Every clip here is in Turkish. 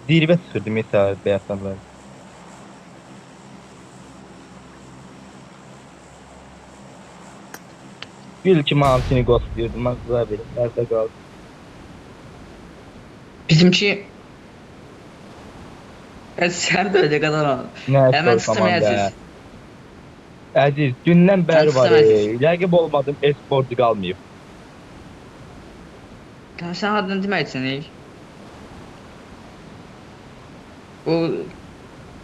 Zirvə çıxırdı mesela bəyazlar. Gül ki mantini ghostlayırdım. Azığa verim. Nerede qaldı? Bizimki sən də öyle kadar al. Nə Hemen sor sistem tamam be. yazıyoruz. Əziz, dündən Sən bəri var. sistem yazıyorsun. Rəqib olmadım, esportu qalmayıb. Sen adını deməksin ilk. Bu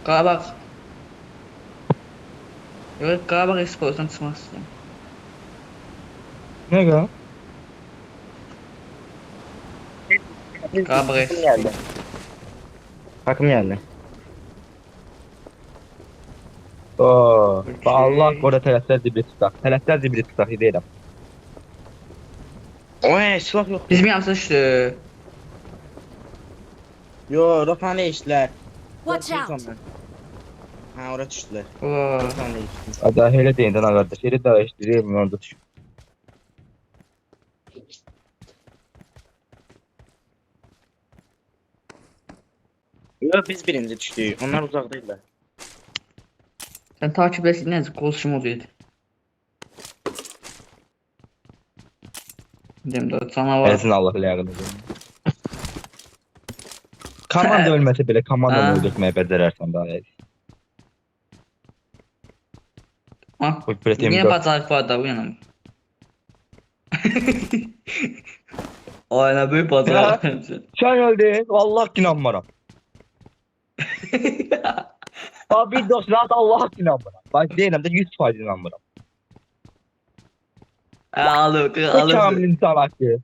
Qarabağ Yok Qarabağ Esport'tan çıxmaq istəyirəm. Nə qal? Qarabağ Takım geldi. Takım geldi. Oo, Okey. Allah qoruya tərəflər dibri tutaq. Tərəflər dibri tutaq, deyirəm. Oy silah yok. Bizim yanımıza düşdü. Yo rotan değiştiler. Watch out! Ha oraya düştüler. Oo. Rotan değişti. Ada elə deyindən qardaş, elə dəyişdirəm, orada düşür. Yo biz birinci düştük. Onlar uzaktaydılar. Sən takip etsin necə qolşum oluyordu. Dedim də canavar. Əzin Allah ləğin edir. Komanda ölməsə belə komandanı Ha. öldürməyə bəcərərsən daha. Ah, Bu pretim yine yok. bacarıq var da uyanım. Aynen böyle bacarıq. Sən öldün, vallahi inanmıram. Abi dostlar, Allah inanmıram. Bax deyirəm də 100% inanmıram. Alır, Bu alır. kamil insan haqqı.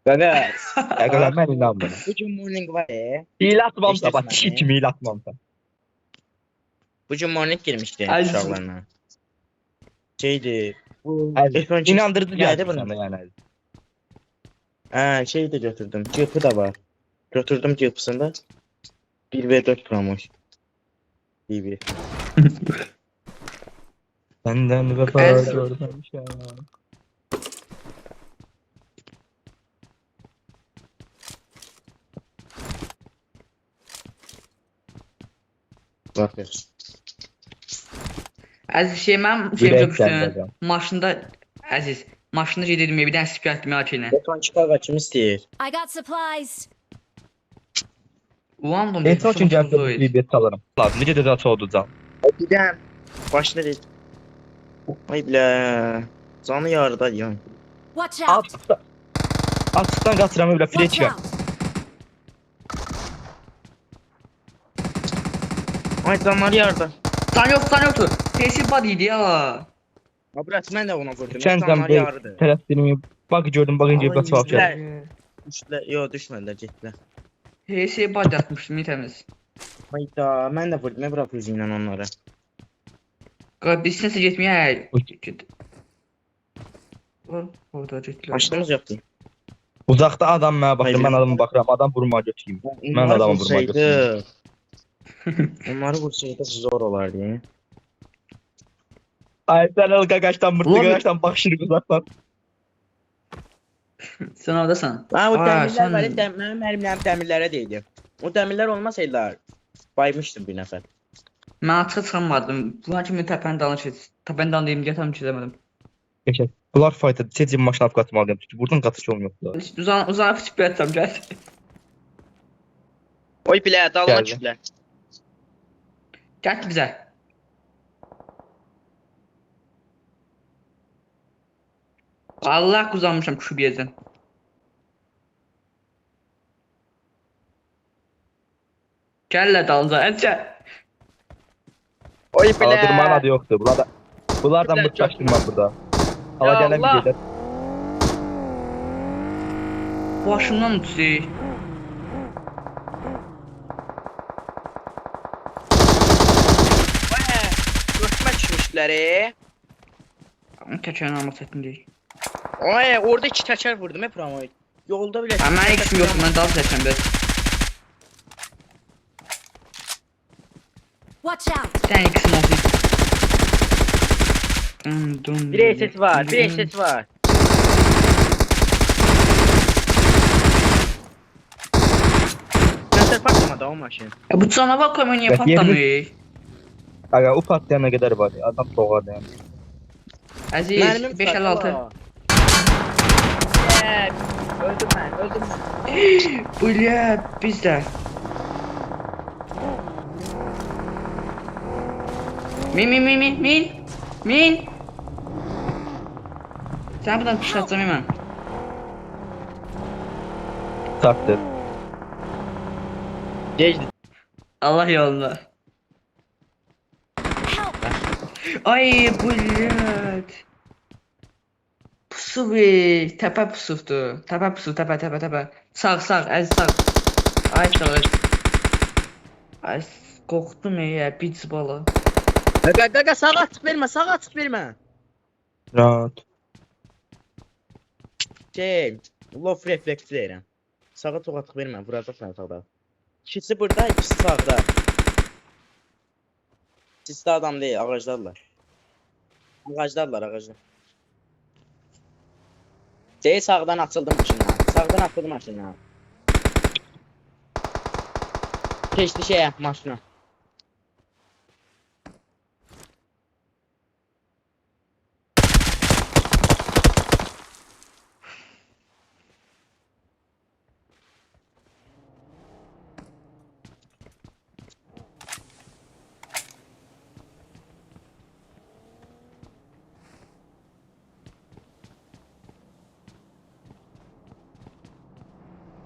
Evet. Əgər mən inanmıram. Bugün morning var ya. Hile atmamsa, İşte bak sen kişi ne? kimi hile atmamsa. Bugün morning girmişti Ay, uşaqlarla. Şeydi. Bu Əziz, İnandırıcı geldi gəldi bana. bana yani. Ha şey de götürdüm. Cıpı da var. Götürdüm cıpısında. 1v4 promoş. BB. Senden vefa Ez- görmemişim. Bak ver. Əziz şey mən şey Ürək yapmışdım. səndədir. Maşında Əziz, maşında gedirdim bir dənə spiyat məkənə. Beton çıkarga kim istəyir? I got supplies. Ulandım. En son çünkü hafta bir bet alırım. Lazım, necə də soğudacağım. Gidem. Başına değil. Ay bile. Canı yarıda yan. Watch out! Açıqdan, açıqdan qaçıram, elə free Watch çıxam. out! Ay canları yarıda. San yoktu. Sesi bad idi ya. Abrat mən də ona vurdum. Sən Canları bir yarıdı. tərəfdirimi, bak gördüm, bakınca Ay, bir cevap yüzlər. geldi. Düşdülər. Yo düşmədilər, getdilər. Sesi bad atmışdım temiz. Hayda, mən də vurdum bura füzü ilə onları. Qab biz səsə getməyə. Uy. Get. Orada getdilər. Başımız yoxdur. Uzaqda adam mənə baxır, Hayır. mən adamı baxıram, adam vurma götüreyim. Mən adamı vurma götüreyim. Onları vursaydı zor olardı. Ay sen el qaqaşdan mırtı Ulan- qaqaşdan baxışırıq uzaqdan. Sən oradasan. Ha o Aa, dəmirlər sən- var, mənim mərimlərim dəmirlərə deydi. O dəmirlər olmasaydılar baymışdım bir nəfər. Mən açığa çıxamadım. Bunlar kimi təpənin dalına keç. Təpənin dalına deyim, gətirəm keçəmədim. Geçək. Bunlar fayda, tezcə maşına qatmalıyam. Çünki buradan qatış olmuyor. Uzanıb çıxıb yatsam gəl. Oy bilə, dalına Gəldi. düşdülər. Gəl bizə. Allah uzanmışam küçük bir yerdən. Gəllə dalınca, əncə. Oy Kaldırmanın adı bilə. yoktur. Bunlardan Güzel, mırtlaştırma burada. Hala Ya gelen bir Allah. şeyler. Başımdan uçdu. Götürmə düşmüşdülər. Təkərin almaq çətin deyil. Oy, orada iki təkər vurdum promoy. Yolda bilə. Ha, mən ikisi yox, mən dal çəkəm bəs. Watch out! Sən ikisini olsun. Bir SS var, bir SS var. Nəsə patlamadı. da o maşın. Bu canavar kamyon niye Bak, patlamıyor? Aga o patlayana kadar var ya. Adam doğar yani. Aziz Mermim 556. Öldüm ben. Bля, pizda. Min. Sen buradan tuşlatacağım hemen. Sattı. Geçdi. Allah yolunda. Help! Ay bля. Pusu be. Tepe pusufdu. Tepe pusu tepe. Sağ az sağ. Ay sağ. Ay korktum ya piç balı. Qaqa sağa açıq vermə. Rahat. Lof refleks verirəm. Sağa çox açıq vermə, vuracaqsan sağda. İkisi burada, ikisi sağda. İkisi de adam değil, ağaclarlar. Ağaclar. Sağdan açıldı maşına. Keçdi maşına.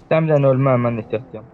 Sen bir tane ölme hemen isteyeceğim.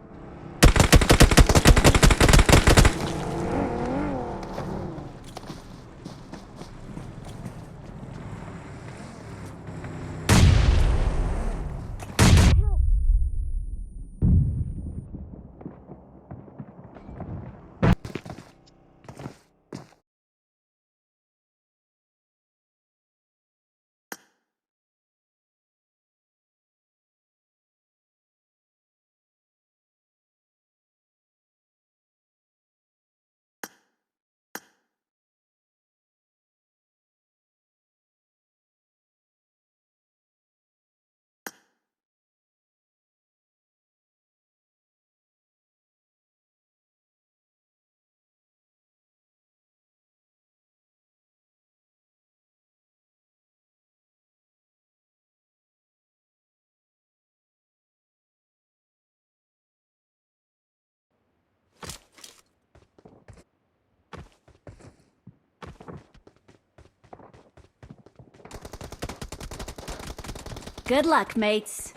Good luck, mates.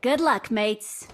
Good luck, mates.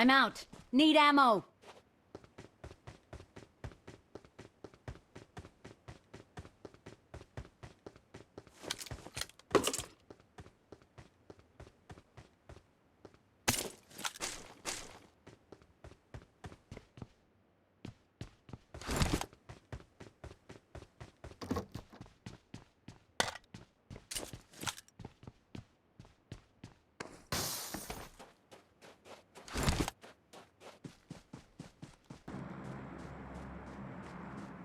I'm out. Need ammo.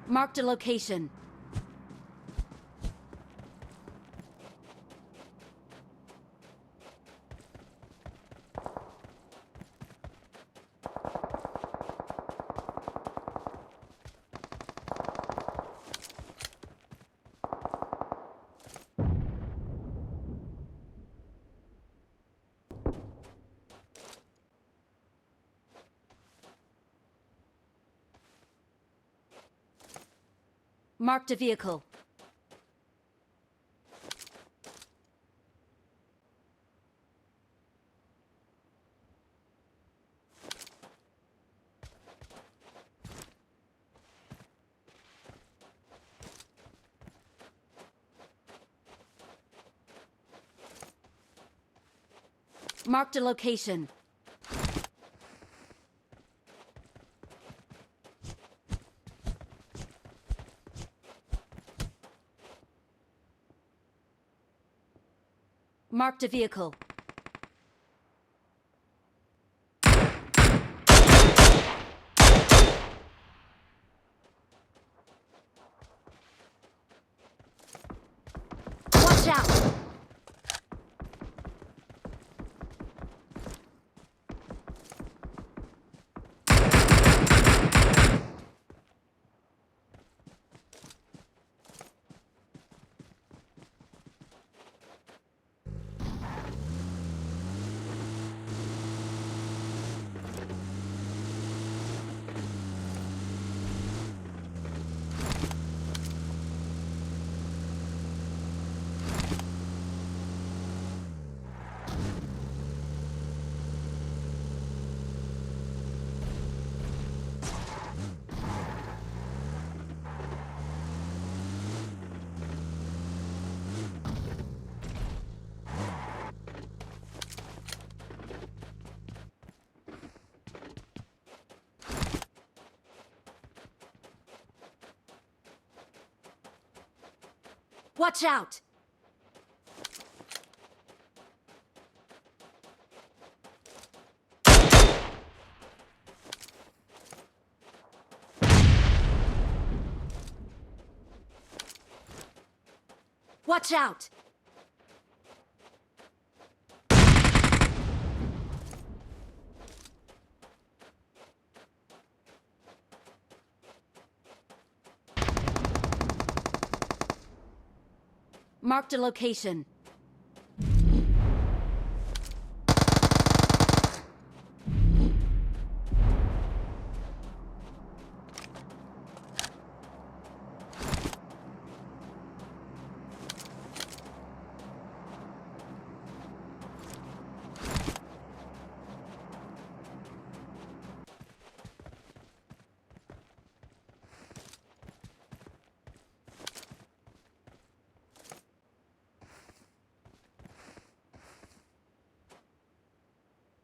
Marked a location. Marked a vehicle. Marked a location. Marked a vehicle. Watch out! Watch out! Watch out! Marked a location.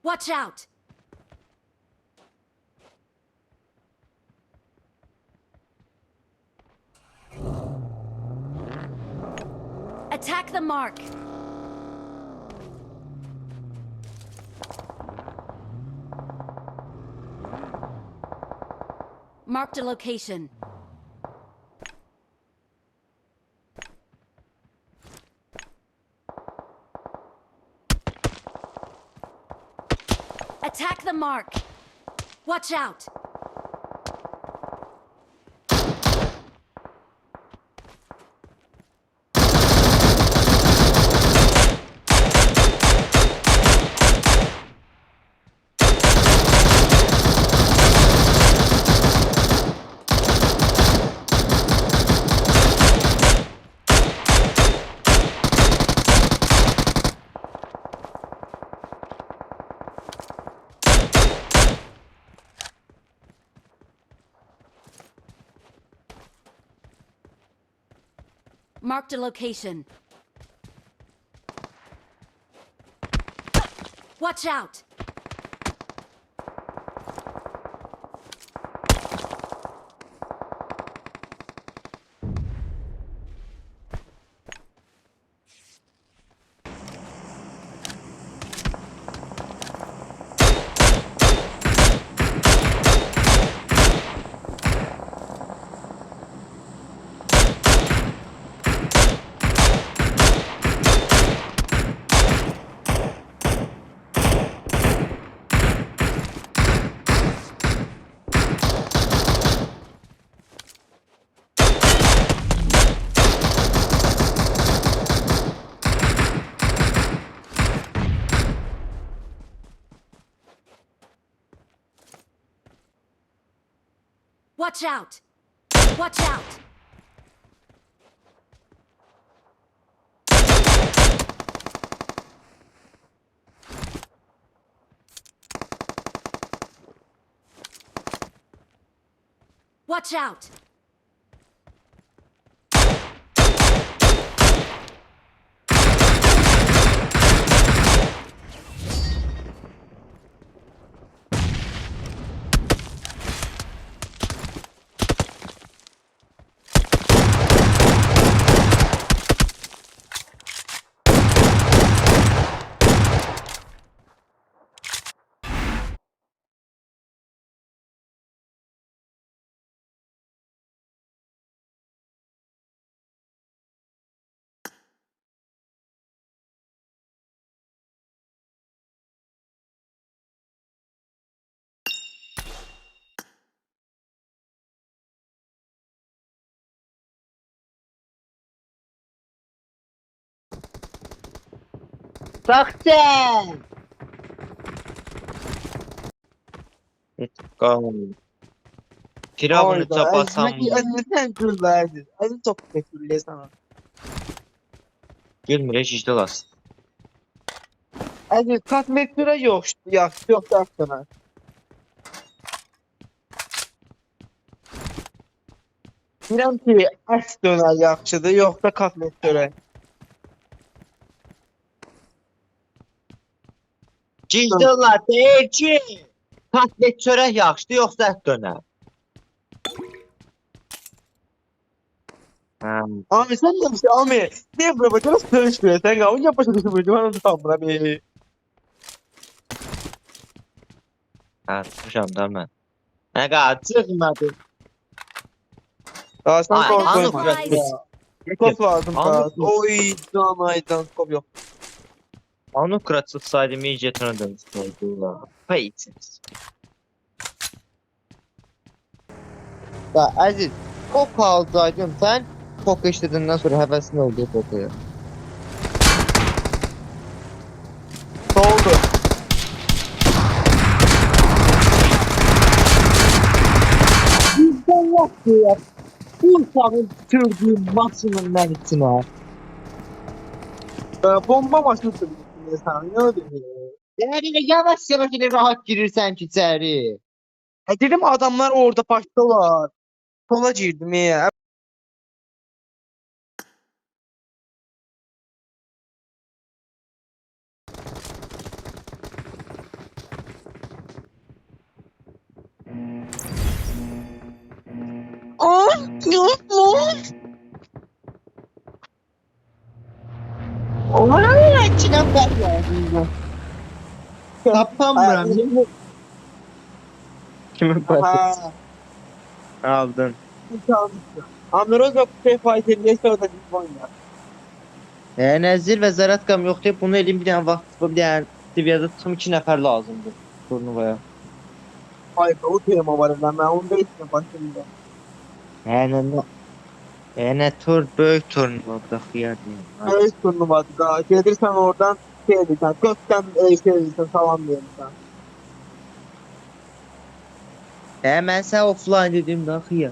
Watch out! Attack the mark! Marked a location. Attack the mark! Watch out! Marked a location. Watch out! Watch out! Watch out! Watch out! Saksen! Qalın. Firavunu çapasam mı? Sen güllerdi. Hadi çok teşekkürler sana. Gülmür, heç işdə olasın. Hadi kosmetre yok. Yok sana. Bilirəm ki, əks dönər yaxşıdır, yoxsa kosmetre. Gizli olar, deyir ki, katlet çörək yaxşıdır, yoxsa ət dönər. Abi sen de bir şey Ami. Niye buraya bakıyorsun? Söyleşmiyor. Sen kavun yapmışsın düşünmüyorsun. Ben onu tamamına bir. Tutmuşam da mən. Nə qaç, çıxmadı. Daha sen Ay, kavun anı koyma. bırak. Kop lazım. Anı daha. bırak. Oy can aydan kop yok. Onu kıraçıtsaydım, iyice tanıdım. Peyçiniz. Ya Aziz, kop aldaydın sen. Kop işlediğinden sonra hevesin oldu kopuya. Ne oldu? Bizden yaptı ya. Bu uşağın türdüğüm maçının mən içine. Bomba maşını sürüyorsun sen. Ne oldu? Yani yavaş yavaş yine rahat girirsen ki içeri. Dedim adamlar orada baştalar. Sola girdim ya. Yok mu? Oraya içine ben Kapamıram. Kimin parçası? Ha, Aldın. Amrozo kutuya faydalıya sonra da bir oynar. Nəzir və Zaratkam yoxdur. Bunu eləyim bir dənə vaxt, bir dənə seviyədə tutum 2 nəfər lazımdır turnuvaya. Hayır, o tema var lan. Ben onu da içine başlayayım. Yəni tur böyük turnuvadır xiyardır. Evet turnuvadı da. Gelirsen oradan şey edilsen. Gökten şey edilsen salam verirsen. Mən sən offline dedim də xiyar.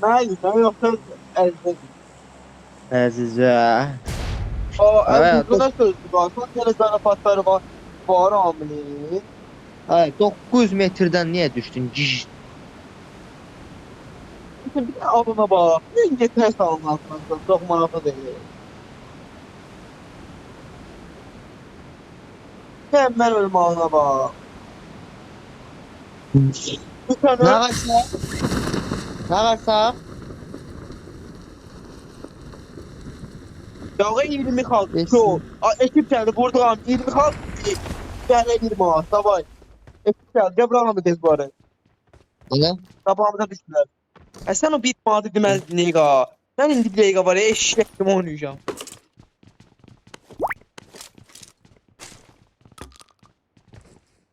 Ne edilsen yoksa elde. Əzizə. O Evet, elde da sözlü var. Son kere zarafatları var. Var ameli. Ay 900 metrdən niyə düşdün? Ciş. Bir de alına bax. Niyə təhs alınmasın? Çox maraqlı deyil. Mükəmməl ölmağına bax. Nə Mükəmməl. var sağ? Nə var sağ? Yağı 20 xal. Beş. Çox. Ekip gəldi, vurduram. 20 xal. Gələ 20 xal. Davay. Ekip gəldi. Gəl buranı da tez barı. Elə? Tabağımıza düşdülər. Sən o bir maddi deməzdin Neyqa. Mən indi bir Neyqa var ya, eşək kimi oynayacağım.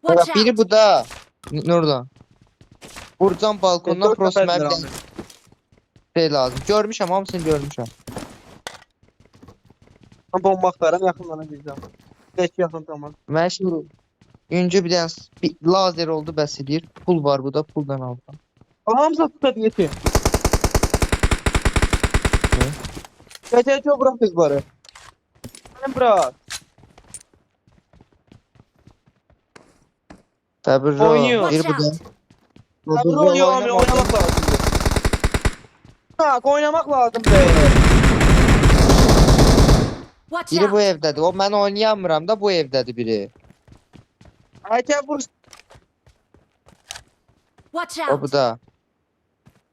Watch Biri out! bu da. Nurdan. Vuracam balkondan Dörd prosto nəfərdir mənə abi. şey lazım. Görmüşəm, hamısını görmüşəm. Mən bomba axtarım, yaxınlara girəcəm. Beş yaxın tamam. Mən şimdi öncə bir dənə bir lazer oldu bəs edir. Pul var bu da, puldan aldım. Hamısı tuta diyeti. Gece çok bırak biz barı. Benim bırak. Təbir Oynuyor. Biri Watch bu da. out! Tabii oynuyor abi, oynamak lazım. Tak, oynamak lazım be. Watch Biri bu out! evdədir. O mən oynayamıram da bu evdədir biri. Ayten vur. Watch O out! bu da.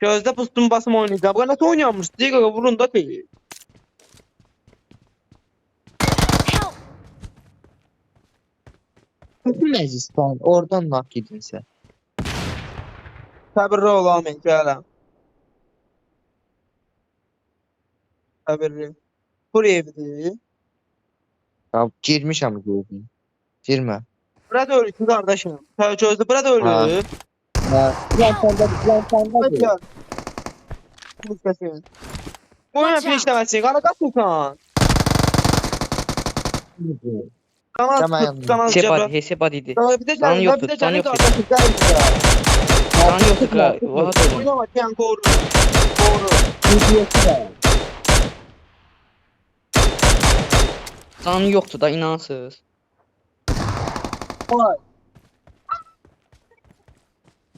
Gözde pustum basım oynayacağım. Bu nasıl oynuyormuş? Diye vurun da değil. Help! Məclistan. Oradan nak yedinsə. Sabırlı ol Ahmet, gələm. Sabırlı. Buraya evdir. Ya girmişəm gördüm. Girmə. Burada ölüsün kardeşim. Gözde burada ölü. Ha. Ha. Hadi Plantandadır. gel. Lütfen. Oyuna Watch out. finişlemezsin. Kana kaçırsan. Kana Tamam. tut. Kana Hesap cebra. hadi, hesap hadiydi. Bir de Lan canım, yoktu, bir de lan canım yoktu. kardeşim. Gel buraya. Lan yoktu kral. Rahat olun. Oynama sen koru. Koru. Lan yoktu da inansız. Vay.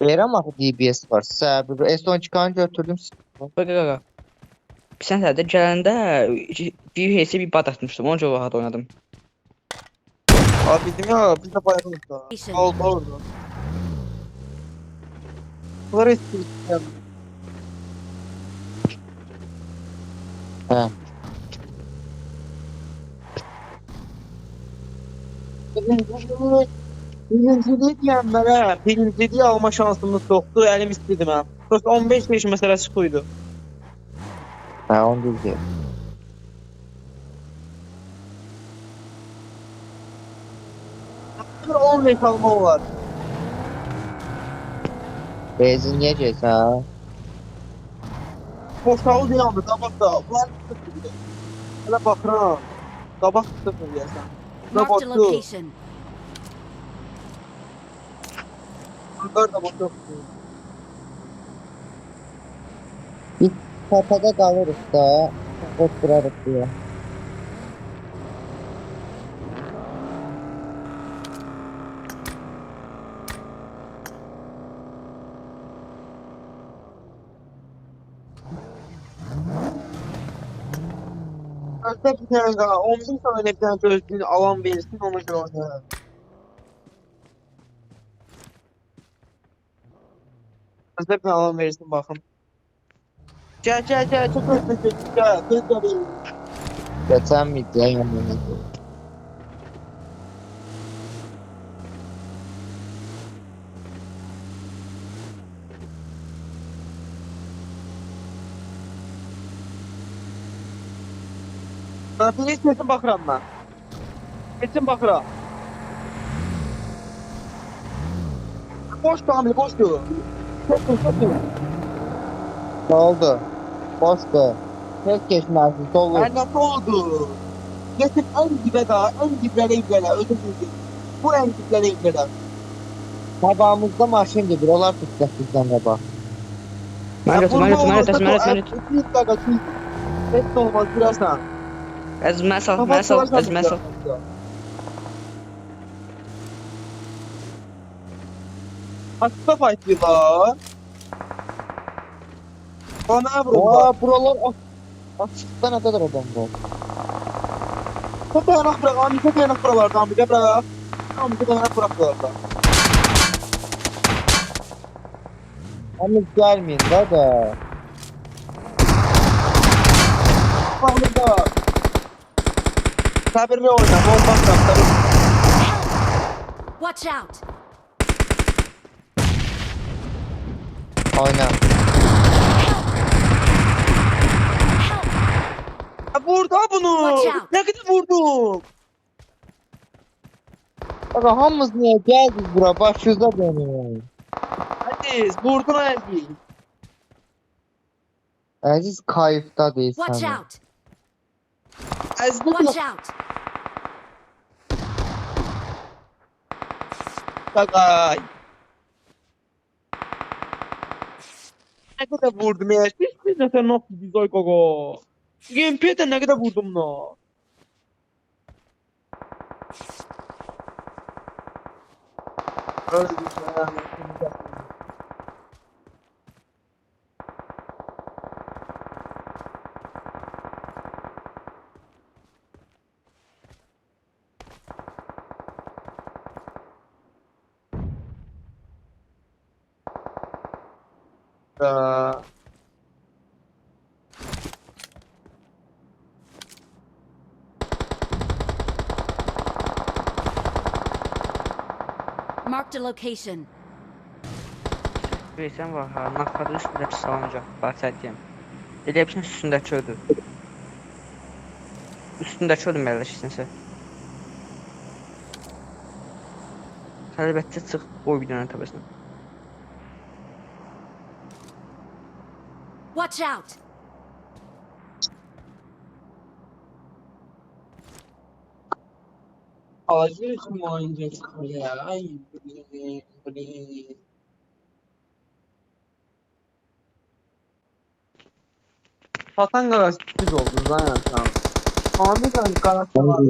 Verirəm axı DBS var. Səbir. S12-kanı götürdüm. Bak bak. Sen de gələndə bir hesi bir bad atmışdım. Onca rahat oynadım. Abi bizim ya biz de bayılırız da. Ol orada. Bunlar eski. Hə. Birinciliği diyenlere birinciliği alma şansımız yoktu. Elim istedim ha. Prosto 15 yaş meselesi buydu. Hə, onu düzdür. Bir 15 alma var. Benzin yiyəcəksən, hə? Boşağı dinamı tabak da. Bunlar sıfır. Hele bakıram. Tabak sıfır diyesen. Marked a Tabak yok. location. Bunlar da yok. Təpədə qalırıq da. Oturarıq deyə. Özde bir tane daha 11 tane bir tane gözlüğünü alan verirsin ona göre oynayalım. Özde bir tane alan verirsin bakın. Gel çok özür gel. Kız da değil. Geçən midyə yanına. Bir kesin bakıram ben. Kesin bakıram. Boş Kamil boş diyor. Çok. Nə oldu? Boşdur. Heç keçməsin, dolu. Ben nasıl oldu? Kesin en dibe daha en diblere iblere özür dilerim. Bu en diblere iblere. Tabağımızda maşın gedir, onlar tutacaq bizdən qabaq. Mərit. Hiç olmaz birazdan. Əzmə sal. Açıkta fight diyorlar. Bana vuruldu. Buralar açıkta ne kadar adam var. Çok dayanak bırak. Amca çok dayanak buralarda. Amca bırak. Amca dayanak bırak buralarda. Ama gelmeyin da. Bak burada. Sabırlı oyna. Bomba bırak. Watch out! Oyna. Vurdu bunu. Watch out. Ne kadar vurdum. Bak hamımız niye geldik bura? Başınıza dönüyor. Aziz vurdun Aziz. Aziz kayıpta değil Watch sana. out! Aziz vurdun. Watch out! Bak ay. Ne kadar vurdum ya. Hiç ne sen nok bir zoy gogo. Gamepad'e ne kadar vurdum no. Öyle bir şey yani. Aa, Marked a location. Bilirsən var ha, nakada üstündəki salıncaq, bahsədiyim. Elə bilsin üstündəki ödür. Üstündəki ödür məlləşsinsə. Əlbəttə çıx, qoy bir dənə təbəsinə. Watch out! acil kumayınca çıkıyor. Ay, bli. Hasan Karaş biz oldun zaten tamam. Ahmet Ali Karaş var.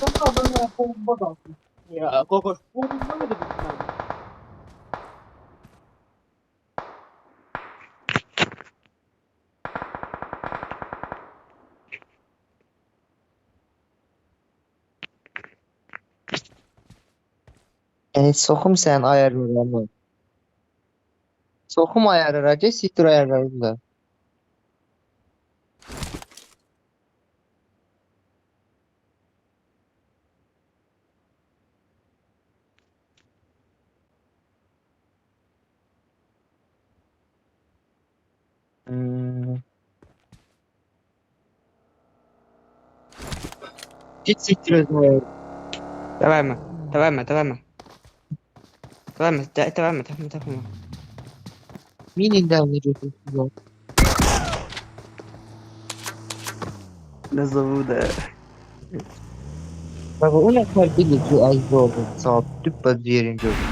Çok adam ya bomba da. Ya kokoş. Bomba ne dedik sen? Soxum sənin ayarlarını. Soxum ayarlara geç, siktir ayarlarını da. Git siktir özünü ayarı. Dəvəmə, dəvəmə, dəvəmə. Dəvəmə, dəvəmə, dəvəmə, dəvəmə. Minindən ne götürsün? Nə zavuda. Bak o ne kadar bilir ki az oldu. Saat tüp bazı yerin gördüm.